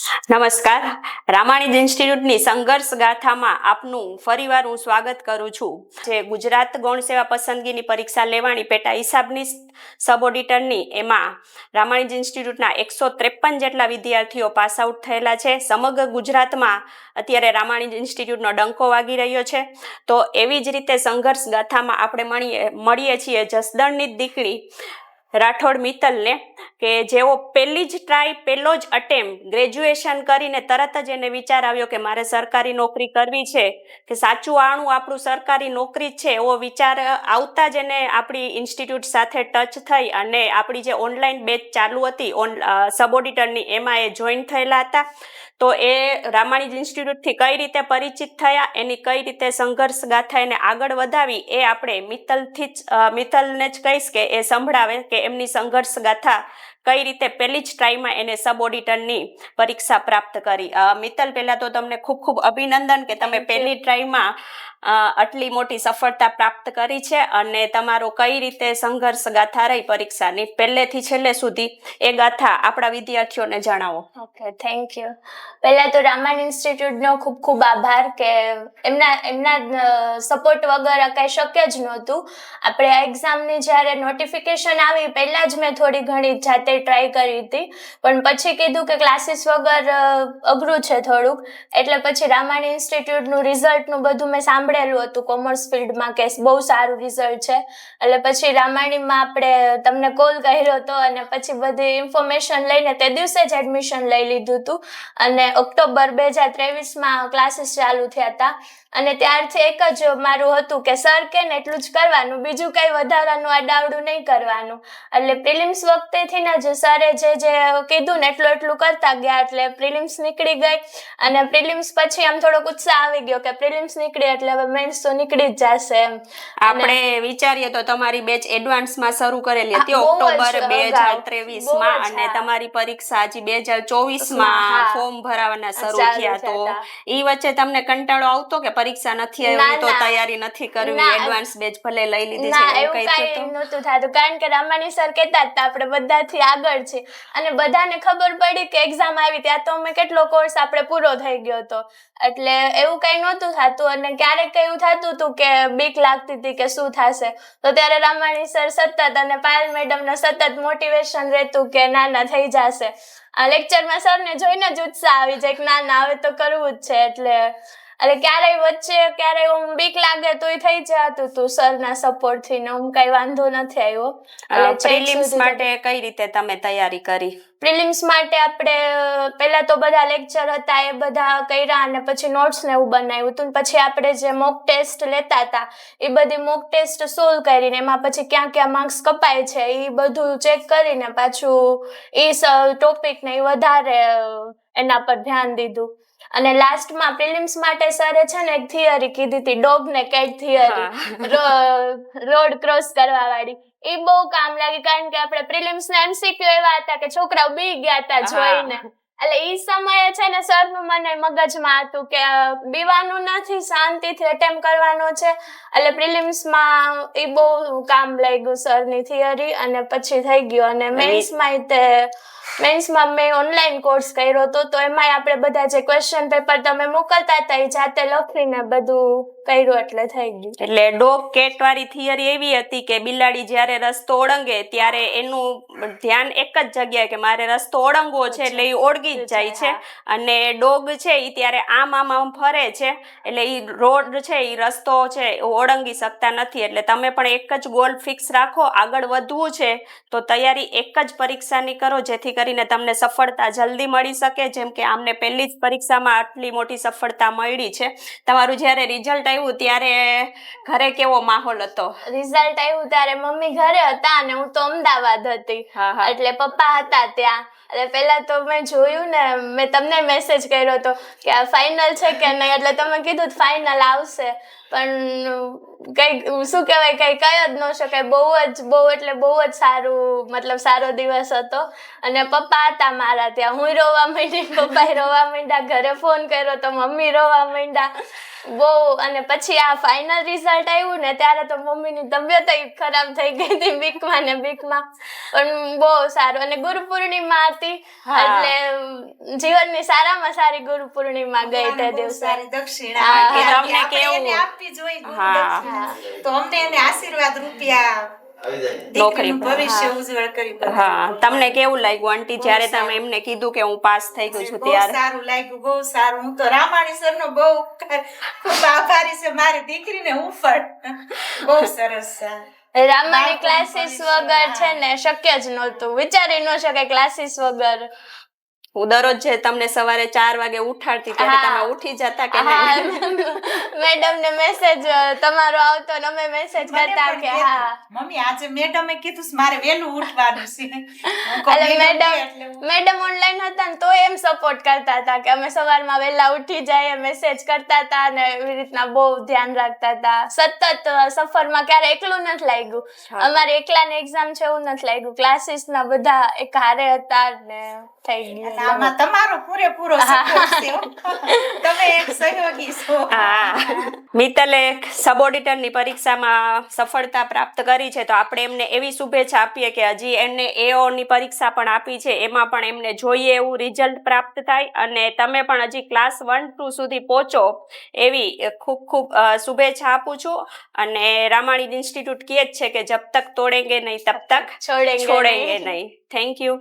નમસ્કાર. રામાણીજ ઇન્સ્ટિટ્યૂટની સંઘર્ષ ગાથામાં આપનું ફરીવાર હું સ્વાગત કરું છું. જે ગુજરાત ગૌણ સેવા પસંદગીની પરીક્ષા લેવાની પેટા હિસાબની સબ ઓડિટરની એમાં રામાણીજ ઇન્સ્ટિટ્યૂટના 153 જેટલા વિદ્યાર્થીઓ પાસ આઉટ થયેલા છે. સમગ્ર ગુજરાતમાં અત્યારે રામાણીજ ઇન્સ્ટિટ્યૂટનો ડંકો વાગી રહ્યો છે. તો એવી જ રીતે સંઘર્ષ ગાથામાં આપણે મળીએ છીએ જસદણની દીકરી રાઠોડ મિત્તલને, કે જેઓ પહેલી જ ટ્રાય, પહેલો જ અટેમ્પ ગ્રેજ્યુએશન કરીને તરત જ એને વિચાર આવ્યો કે મારે સરકારી નોકરી કરવી છે, કે સાચું આણું આપણું સરકારી નોકરી જ છે, એવો વિચાર આવતા જ એને આપણી ઇન્સ્ટિટ્યૂટ સાથે ટચ થઈ અને આપણી જે ઓનલાઈન બેચ ચાલુ હતી સબ ઓડિટરની, એમાં એ જોઈન થયેલા હતા. તો એ રામાણીજ ઇન્સ્ટિટ્યૂટથી કઈ રીતે પરિચિત થયા, એની કઈ રીતે સંઘર્ષ ગાથા એને આગળ વધાવી, એ આપણે મિત્તલને જ કહીશ કે એ સંભળાવે કે એમની સંઘર્ષ ગાથા કઈ રીતે પહેલી જ ટ્રાયમાં એને સબ ઓડિટરની પરીક્ષા પ્રાપ્ત કરી. મિત્તલ, પહેલા તો તમને ખૂબ ખૂબ અભિનંદન કે તમે પહેલી ટ્રાયમાં આટલી મોટી સફળતા પ્રાપ્ત કરી છે અને તમારો કઈ રીતે સંઘર્ષ ગાથા રહી પરીક્ષાની પહેલેથી છેલ્લે સુધી, એ ગાથા આપણા વિદ્યાર્થીઓને જણાવો. Okay, thank you. પહેલા તો રામાણીજ ઇન્સ્ટિટ્યૂટનો ખૂબ ખૂબ આભાર કે એમના સપોર્ટ વગર કંઈ શક્ય જ નહોતું. આપણે આ એક્ઝામની જ્યારે નોટિફિકેશન આવી પહેલાં જ મેં થોડી ઘણી જાતે ટ્રાય કરી હતી, પણ પછી કીધું કે ક્લાસીસ વગર અઘરું છે થોડુંક, એટલે પછી રામાણી ઇન્સ્ટિટ્યૂટનું રિઝલ્ટનું બધું મેં સાંભળેલું હતું કોમર્સ ફિલ્ડમાં કે બહુ સારું રિઝલ્ટ છે, એટલે પછી રામાણીમાં આપણે તમને કોલ કર્યો હતો અને પછી બધી ઇન્ફોર્મેશન લઈને તે દિવસે જ એડમિશન લઈ લીધું હતું અને ઓક્ટોબર 2023માં ક્લાસીસ ચાલુ થયા હતા. અને ત્યારથી એક જ મારું હતું કે સર કે ને એટલું જ કરવાનું, બીજું કંઈ વધારાનું આડાવડું નહીં કરવાનું. એટલે પ્રિલિમ્સ વખતેથી ને જ સરે જે કીધું ને એટલું કરતા ગયા, એટલે પ્રિલિમ્સ નીકળી ગઈ અને પ્રિલિમ્સ પછી આમ થોડોક ઉત્સાહ આવી ગયો કે પ્રિલિમ્સ નીકળી એટલે હવે મેન્સ તો નીકળી જ જશે એમ. આપણે વિચારીએ તો તમારી બેચ એડવાન્સમાં શરૂ કરેલી હતી ઓક્ટોબર 2023માં અને તમારી પરીક્ષા હજી 2024માં ફોર્મ ભરાવાના શરૂ થયા. તો એ વચ્ચે તમને કંટાળો આવતો કે પરીક્ષા નથી આવી તો તૈયારી નથી કરવી, એડવાન્સ બેચ ભલે લઈ લીધી છે, એવું કઈ નહોતું થતું? કારણ કે રામાણી સર કહેતા હતા આપણે બધાથી આગળ છે અને બધાને ખબર પડી કે એક્ઝામ આવી ત્યાં તો અમે કેટલો કોર્સ આપણે પૂરો થઈ ગયો હતો, એટલે એવું કઈ નહોતું થતું. અને ક્યારેક એવું થતું હતું કે બીક લાગતી હતી કે શું થશે, તો ત્યારે રામાણી સર સતત અને પાયલ મેડમને સતત મોટિવેશન રહેતું કે ના થઈ જશે. આ લેક્ચરમાં સરને જોઈને જ ઉત્સાહ આવી જાય કે ના હવે તો કરવું જ છે. એટલે ક્યારેય વચ્ચે ક્યારેય બીક લાગે તોય થઈ જતું હતું સરના સપોર્ટથી ને કઈ વાંધો નથી આવ્યો. પ્રિલિમ્સ માટે કઈ રીતે તમે તૈયારી કરી? પ્રિલિમ્સ માટે આપણે પહેલા તો બધા લેક્ચર હતા એ બધા કર્યા અને પછી નોટ્સ ને એવું બનાવ્યું હતું. પછી આપણે જે મોક ટેસ્ટ લેતા હતા એ બધી મોક ટેસ્ટ સોલ્વ કરીને એમાં પછી ક્યાં માર્ક્સ કપાય છે એ બધું ચેક કરીને પાછું એ ટોપિક ને વધારે એના પર ધ્યાન દીધું. અને લાસ્ટમાં પ્રિલિમ્સ માટે સરે છે ને એક થિયરી કીધી હતી, ડોગ ને કેટ થિયરી, રોડ ક્રોસ કરવા વાળી. એ બહુ કામ લાગી કારણ કે આપણે પ્રિલિમ્સ ના એમસીક્યુ એવા હતા કે છોકરાઓ બી ગયા હતા જોઈને. એટલે એ સમયે છે ને સરનું મને મગજમાં હતું કે બીવાનું નથી, શાંતિથી અટેમ્પ કરવાનો છે. એટલે પ્રિલિમ્સમાં એ બહુ કામ લાગ્યું સરની થિયરી અને પછી થઈ ગયું. અને મેન્સમાં મેં ઓનલાઈન કોર્સ કર્યો હતો, તો એમાં આપણે બધા જે ક્વેશ્ચન પેપર તમે મોકલતા હતા એ જાતે લખીને બધું કર્યું એટલે થઈ ગયું. એટલે ડોગ કેટ વાળી થિયરી એવી હતી કે બિલાડી જ્યારે રસ્તો ઓળંગે ત્યારે એનું ધ્યાન એક જ જગ્યાએ કે મારે રસ્તો ઓળંગવો છે એટલે એ ઓળગી જ જાય છે, અને ડોગ છે એ ત્યારે આમ ફરે છે એટલે એ રોડ છે એ રસ્તો છે એ ઓળંગી શકતા નથી. એટલે તમે પણ એક જ ગોલ ફિક્સ રાખો, આગળ વધવું છે તો તૈયારી એક જ પરીક્ષાની કરો જેથી કરીને તમને સફળતા જલ્દી મળી શકે. જેમ કે આમને પહેલી જ પરીક્ષામાં આટલી મોટી સફળતા મળી છે. તમારું જ્યારે રિઝલ્ટ આવ્યું ત્યારે ઘરે કેવો માહોલ હતો? રિઝલ્ટ આવ્યું ત્યારે મમ્મી ઘરે હતા અને હું તો અમદાવાદ હતી, એટલે પપ્પા હતા ત્યાં. એટલે પેલા તો મેં જોયું ને મેં તમને મેસેજ કર્યો હતો કે આ ફાઇનલ છે કે નહીં, એટલે તમે કીધું ફાઇનલ આવશે, પણ કઈ શું કહેવાય કઈ જ ન શકાય. બહુ જ સારું, મતલબ સારો દિવસ હતો. અને પપ્પા હતા મારા ત્યાં, હું રોવા માંડી, પપ્પાએ રોવા માંડ્યા, ઘરે ફોન કર્યો તો મમ્મી રોવા માંડ્યા બહુ. અને પછી આ ફાઇનલ રિઝલ્ટ આવ્યું ને ત્યારે તો મમ્મીની તબિયત ખરાબ થઈ ગઈ હતી બીકમાં, પણ બહુ સારું. અને ગુરુ પૂર્ણિમા હતી હા. એટલે જીવનની સારામાં સારી ગુરુ પૂર્ણિમા ગઈ તે ભગવાન બહુ દિવસે. સારી દક્ષિણા હા. આપી. કે તમને આપણે કેવું? એને આપવી જોઈએ ગુરુ હા. દક્ષિણા. તો અમને એને આશીર્વાદ રૂપિયા નોકરી દીકરીનું પર. ભવિષ્ય ઉજ્જવળ કરી બનાવ્યું. હા, તમને કેવું લાગ્યું આંટી બહુ જ્યારે સારું. તમે એમને કીધું કે હું પાસ થઈ ગઈ છું બહુ ત્યારે? સારું લાગ્યું, બહુ સારું. હું તો રામાણી સરનો બહુ ખૂબ આભારી છે. મારી દીકરીને હું બહુ સરસ છે. રામાણી બાળકોનું ક્લાસીસ ભવિષ્ય, વગર છે હા. ને શક્ય જ નહોતું, વિચારી ન શકાય ક્લાસીસ વગર. હું દરરોજ જે તમને સવારે 4 વાગે ઉઠાડતી ત્યારે હા. તમે ઉઠી જતા કે હા, નહીં? મેડમ ને મેસેજ તમારો આવતો ને અમે મેસેજ મને કરતા પણ કે કહેતું, હા. મમ્મી આજે મેડમે કીધું છે, મારે વહેલું ઉઠવાનું છે. હું કહું, એટલે "મેડમ કહે એટલે હું-" મેડમ ઓનલાઈન હતા ને તો એમ સપોર્ટ કરતા હતા કે અમે સવારમાં વહેલા ઉઠી જાય, મેસેજ કરતા હતા ને એવી રીતના બહુ ધ્યાન રાખતા હતા. સતત સફરમાં ક્યારે એકલું નથી લાગ્યું. હા. અમારે એકલાની એક્ઝામ છે એવું નથી લાગ્યું. ક્લાસીસ ના બધા એક હારે હતા ને થઈ ગયું. અને આમાં તમારો પૂરેપૂરો સપોર્ટ છે હો. તમે એક સહયોગી છો. હા, મિત્તલે સબઓડિટરની પરીક્ષામાં સફળતા પ્રાપ્ત કરી છે, તો આપણે એમને એવી શુભેચ્છા આપીએ કે હજી એમને એઓની પરીક્ષા પણ આપી છે, એમાં પણ એમને જોઈએ એવું રિઝલ્ટ પ્રાપ્ત થાય અને તમે પણ હજી ક્લાસ 1-2 સુધી પહોંચો એવી ખૂબ ખૂબ શુભેચ્છા આપું છું. અને રામાણી ઇન્સ્ટિટ્યૂટ કહે જ છે કે જબ તક તોડેંગે નહીં તબ તક છોડેંગે છોડેંગે નહીં. નહીં. Thank you.